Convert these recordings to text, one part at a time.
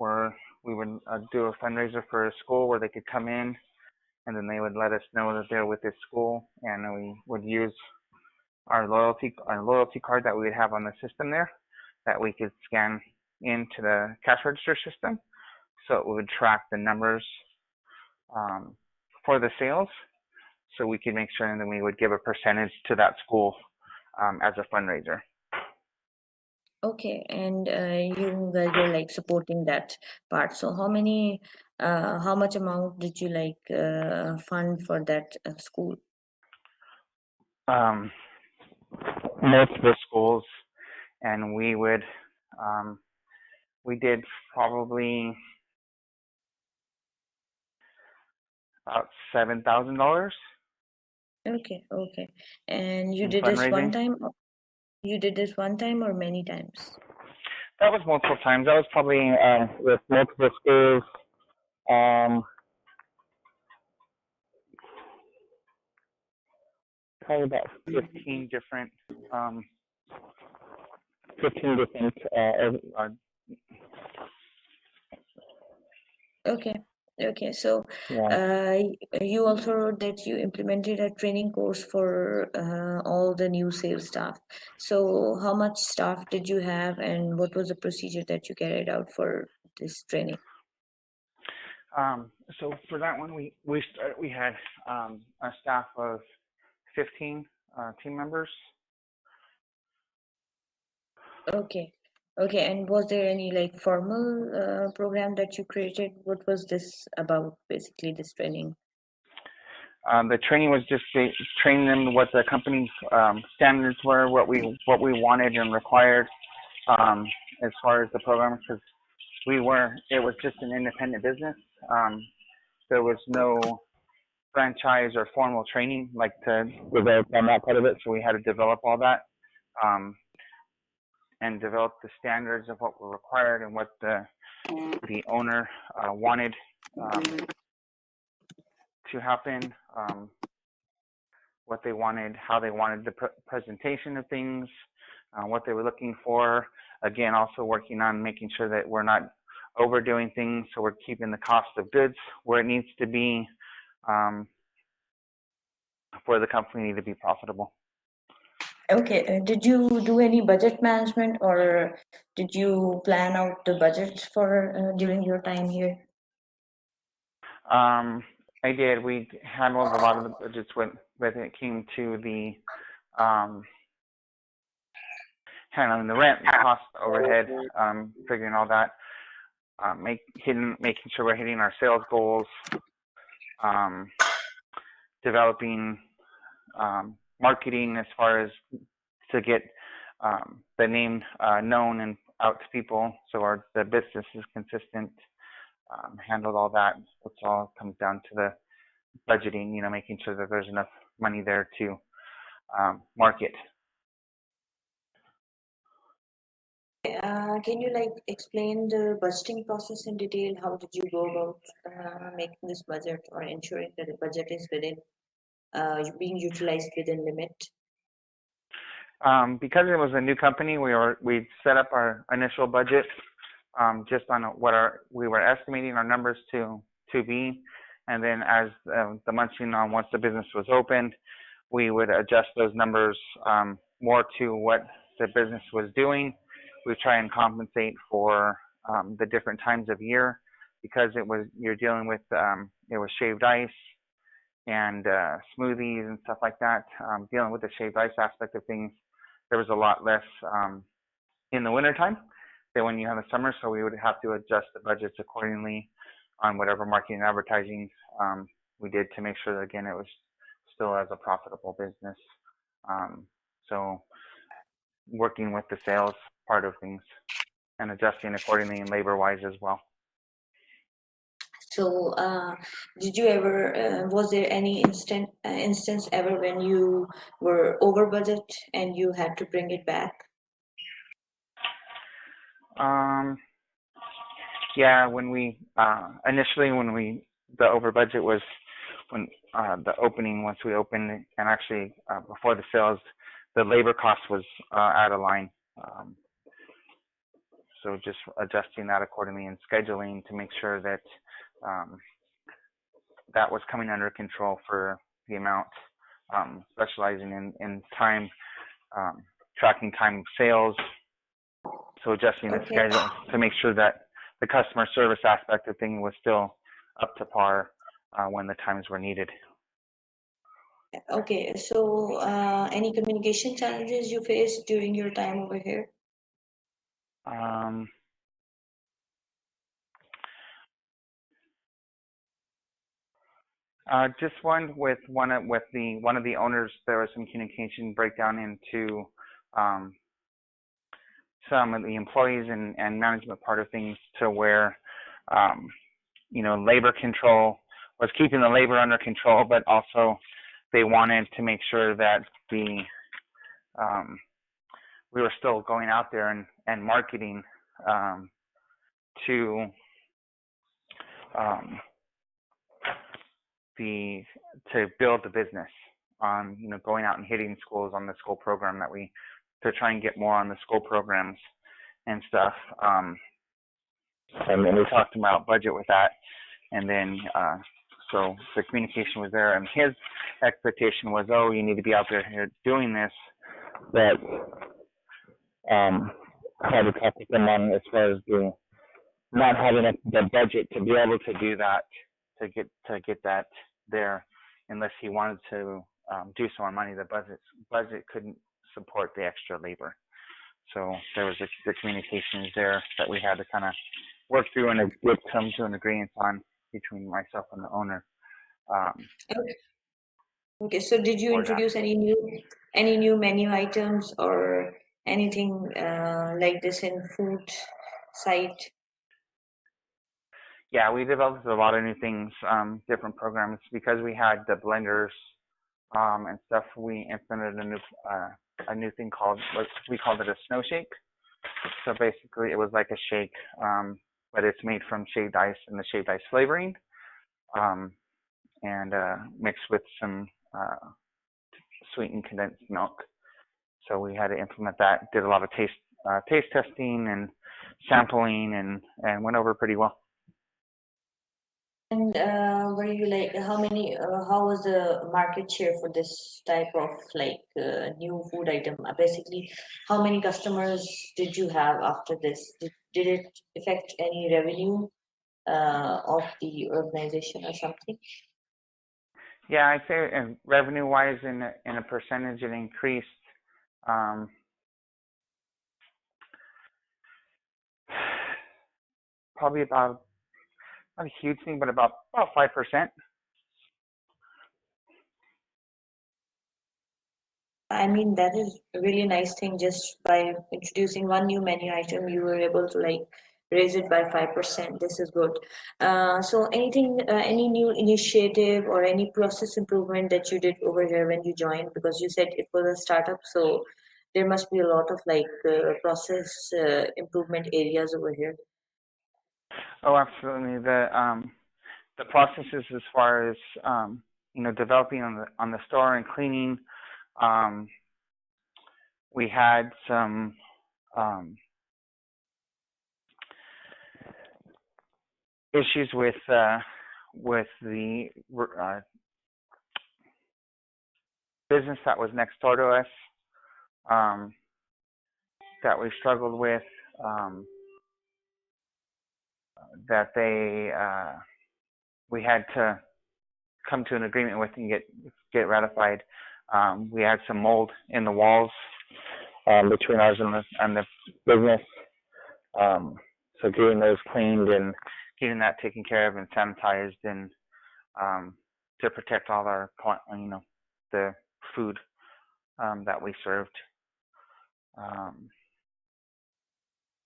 where we would do a fundraiser for a school where they could come in, and then they would let us know that they're with this school, and then we would use our loyalty card that we would have on the system there, that we could scan into the cash register system, so it would track the numbers um, for the sales, so we could make sure, and then we would give a percentage to that school as a fundraiser. Okay, and you guys were like supporting that part. So how much amount did you fund for that school? Um, Multiple schools, and we did probably about $7,000 Okay, and you in did this one fundraising. time? You did this one time or many times? That was multiple times. That was probably with multiple schools. Um, Probably about 15 different, um, 15 different. Okay. So Yeah. you also wrote that you implemented a training course for all the new sales staff. So how much staff did you have, and what was the procedure that you carried out for this training? So for that one, we had a staff of 15 team members. Okay. And was there any like formal program that you created? What was this about, basically, this training? The training was just to train them what the company's standards were, what we wanted and required as far as the program, because it was just an independent business. There was no franchise or formal training like to develop on that part of it, so we had to develop all that um, and develop the standards of what were required and what the owner wanted to happen, what they wanted, how they wanted the presentation of things, what they were looking for. Again, also working on making sure that we're not overdoing things, so we're keeping the cost of goods where it needs to be for the company to be profitable. Okay, did you do any budget management, or did you plan out the budget for during your time here? I did. We handled a lot of the budgets when it came to the handling the rent, the cost, the overhead, figuring all that, making sure we're hitting our sales goals, developing marketing as far as to get the name known and out to people, so the business is consistent. Handled all that, which all comes down to the budgeting. Making sure that there's enough money there to market. Can you explain the budgeting process in detail? How did you go about making this budget, or ensuring that the budget is within being utilized within limit? Because it was a new company, we set up our initial budget just on what we were estimating our numbers to be, and then as the months went on, once the business was opened, we would adjust those numbers more to what the business was doing. We try and compensate for the different times of year, because you're dealing with it was shaved ice and smoothies and stuff like that. Dealing with the shaved ice aspect of things, there was a lot less in the wintertime than when you have the summer, so we would have to adjust the budgets accordingly on whatever marketing and advertising we did to make sure that, again, it was still as a profitable business. So working with the sales part of things and adjusting accordingly and labor-wise as well. So, did you ever? Was there any instance ever when you were over budget and you had to bring it back? Yeah, when we initially the over budget was when the opening, once we opened, and actually before the sales, the labor cost was out of line. So just adjusting that accordingly and scheduling to make sure that that was coming under control for the amount, specializing in time, tracking time of sales. So adjusting the Okay. schedule to make sure that the customer service aspect of things was still up to par when the times were needed. Okay. So, any communication challenges you faced during your time over here? Um, just with one of the owners. There was some communication breakdown into um, some of the employees and management part of things, to where um, labor control was keeping the labor under control, but also they wanted to make sure that um, we were still going out there and marketing to um, to build the business on going out and hitting schools on the school program to try and get more on the school programs and stuff. And we talked about budget with that, and then so the communication was there, and his expectation was, oh, you need to be out there here doing this. But I had to talk with them on as far as not having the budget to be able to do that, to get that there, unless he wanted to do some more money. The budget couldn't support the extra labor. So there was the communications there that we had to kind of work through and come to an agreement on between myself and the owner Okay. So, did you for that. introduce any new menu items or anything like this in food site? Yeah, we developed a lot of new things, different programs, because we had the blenders and stuff. We implemented a new thing we called it a snow shake. So basically, it was like a shake, but it's made from shaved ice and the shaved ice flavoring, and mixed with some sweetened condensed milk. So we had to implement that. Did a lot of taste testing and sampling, and went over pretty well. And were you like how many? How was the market share for this type of new food item? Basically, how many customers did you have after this? Did it affect any revenue of the organization or something? Yeah, I'd say revenue-wise, in a percentage, it increased. Um, Probably about, not a huge thing, but about 5%. I mean, that is a really nice thing. Just by introducing one new menu item, you were able to like raise it by 5%. This is good. So any new initiative or any process improvement that you did over here when you joined? Because you said it was a startup, so there must be a lot of process improvement areas over here. Oh, absolutely. The processes as far as developing on the store and cleaning. Um, we had some issues with the business that was next door to us, that we struggled with, that we had to come to an agreement with and get ratified. We had some mold in the walls between ours and the business. So getting those cleaned and getting that taken care of and sanitized, and to protect all our the food that we served,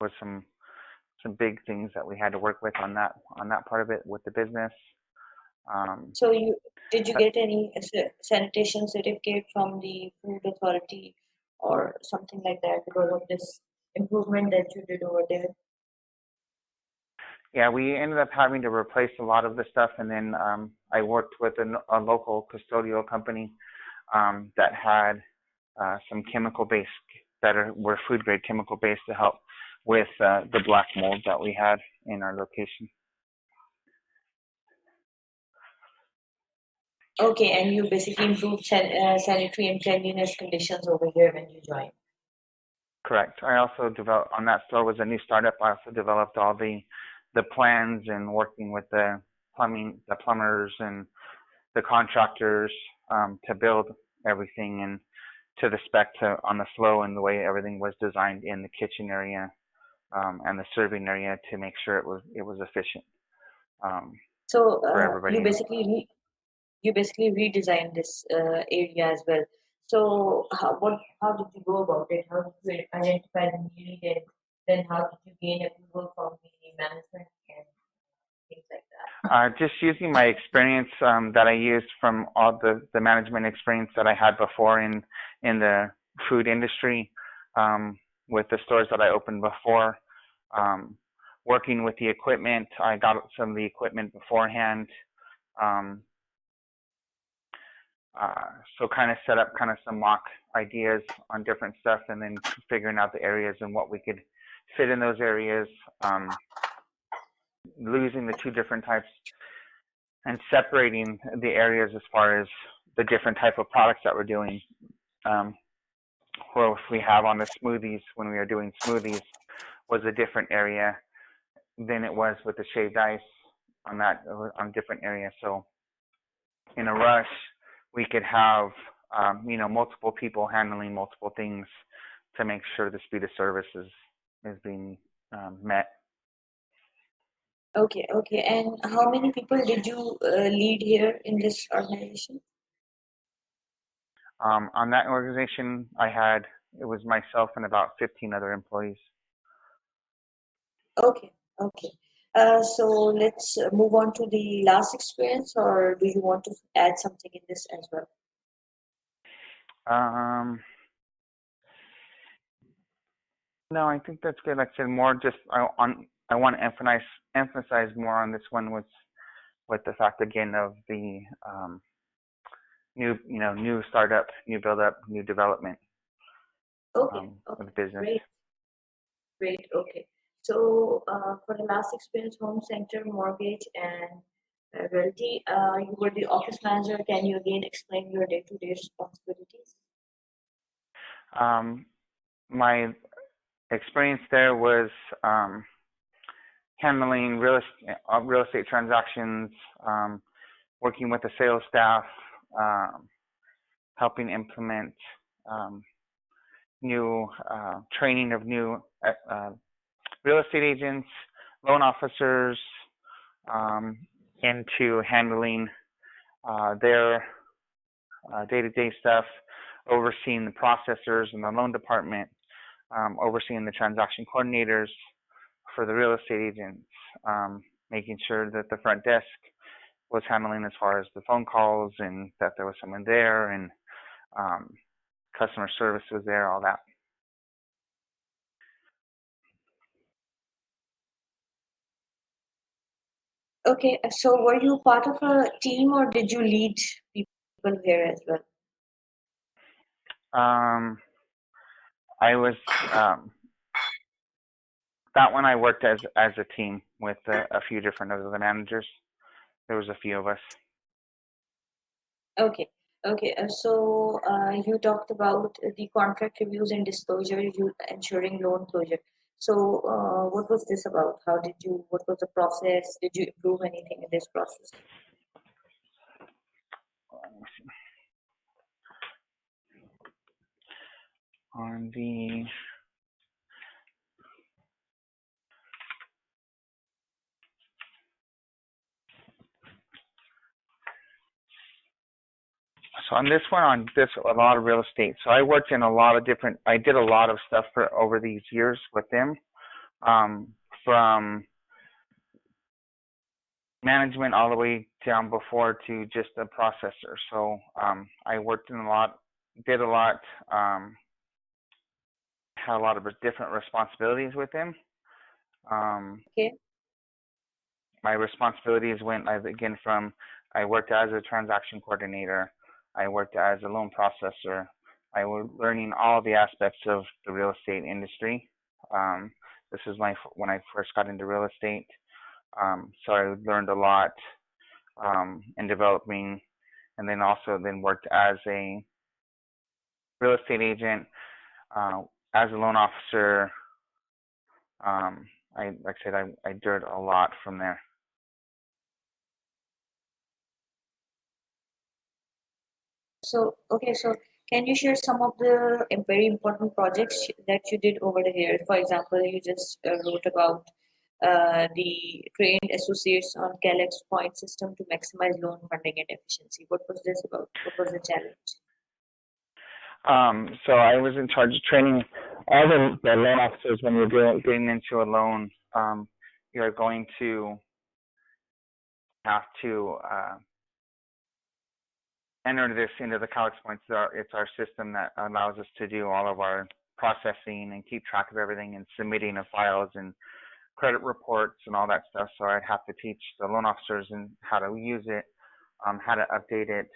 was some big things that we had to work with on that part of it with the business. So did you get any sanitation certificate from the food authority or something like that because of this improvement that you did over there? Yeah, we ended up having to replace a lot of the stuff, and then I worked with a local custodial company that had some chemical based were food grade chemical based to help with the black mold that we had in our location. Okay, and you basically improved sanitary and cleanliness conditions over here when you joined. Correct. I also developed on that store was a new startup. I also developed all the plans and working with the plumbers and the contractors to build everything and to the spec on the flow and the way everything was designed in the kitchen area and the serving area to make sure it was efficient um, So for everybody. you basically redesigned this area as well. So how did you go about it? How did you identify the need, and then how did you gain approval from the management and things like that? Just using my experience that I used from all the management experience that I had before in the food industry with the stores that I opened before. Um, Working with the equipment, I got some of the equipment beforehand. Um, so kind of set up kind of some mock ideas on different stuff and then figuring out the areas and what we could fit in those areas, losing the two different types and separating the areas as far as the different type of products that we're doing. Where if we have on the smoothies, when we are doing smoothies, was a different area than it was with the shaved ice on different areas. So in a rush, we could have multiple people handling multiple things to make sure the speed of service is being met. Okay, okay. And how many people did you lead here in this organization? On that organization, it was myself and about 15 other employees. Okay, okay. So let's move on to the last experience, or do you want to add something in this as well? Um, no, I think that's good. Like I said, more just I want to emphasize more on this one with the fact again of the new startup, new build up, new development Okay, of okay, the business. great, great. Okay. So for the last experience, home center, mortgage, and realty, you were the office manager. Can you again explain your day-to-day responsibilities? Um, my experience there was handling real estate transactions, working with the sales staff, um, helping implement um, new training of new real estate agents, loan officers, um, into handling their day-to-day stuff, overseeing the processors in the loan department, overseeing the transaction coordinators for the real estate agents, making sure that the front desk was handling as far as the phone calls and that there was someone there and um, customer service was there, all that. Okay, so were you part of a team, or did you lead people here as well? Um, I was that one I worked as a team with a few different other managers. There was a few of us. Okay, okay. You talked about the contract reviews and disclosure, you ensuring loan closure. So what was this about? What was the process? Did you improve anything in this process? On the so on this one, a lot of real estate. So I worked in a lot of different. I did a lot of stuff for over these years with them, from management all the way down before to just a processor. So I worked in a lot, did a lot, had a lot of different responsibilities with him. Um, Okay, my responsibilities went again from I worked as a transaction coordinator, I worked as a loan processor, I was learning all the aspects of the real estate industry, um, This is when I first got into real estate. So I learned a lot in developing, and then also then worked as a real estate agent, uh, as a loan officer. I like I said, I did a lot from there. So, okay, so can you share some of the very important projects that you did over the years? For example, you just wrote about the trained associates on Calyx point system to maximize loan funding and efficiency. What was this about? What was the challenge? So I was in charge of training all the loan officers when you're getting into a loan. You're going to have to enter this into the Calix points. It's our system that allows us to do all of our processing and keep track of everything and submitting of files and credit reports and all that stuff. So I'd have to teach the loan officers and how to use it, how to update it,